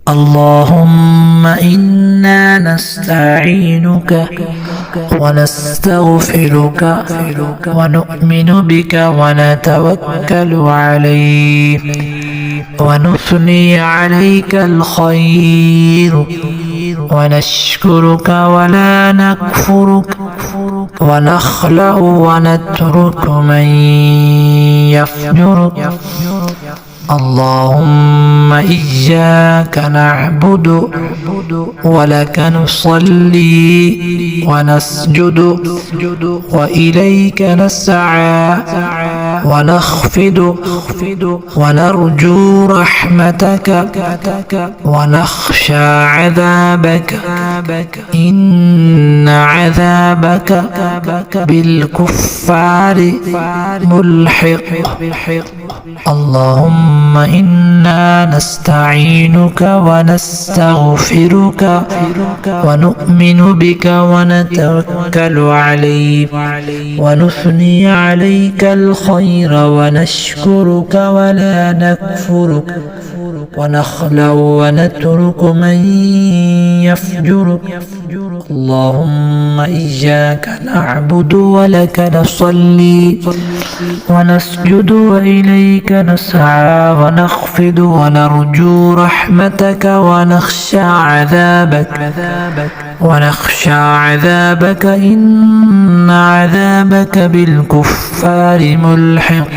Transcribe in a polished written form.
اللهم إنا نستعينك ونستغفرك ونؤمن بك ونتوكل عليك ونثني عليك الخير ونشكرك ولا نكفرك ونخلع ونترك من يفجرك. اللهم إياك نعبد ولك نصلي ونسجد وإليك نسعى ونخفض ونرجو رحمتك ونخشى عذابك إن عذابك بالكفار ملحق. اللهم إنا نستعينك ونستغفرك ونؤمن بك ونتوكل عليك ونثني عليك الخير ونشكرك ولا نكفرك ونخلع ونترك من يفجرك. اللهم إياك نعبد ولك نصلي ونسجد وإليك نسعى ونخفض ونرجو رحمتك ونخشى عذابك إن عذابك بالكفار ملحق.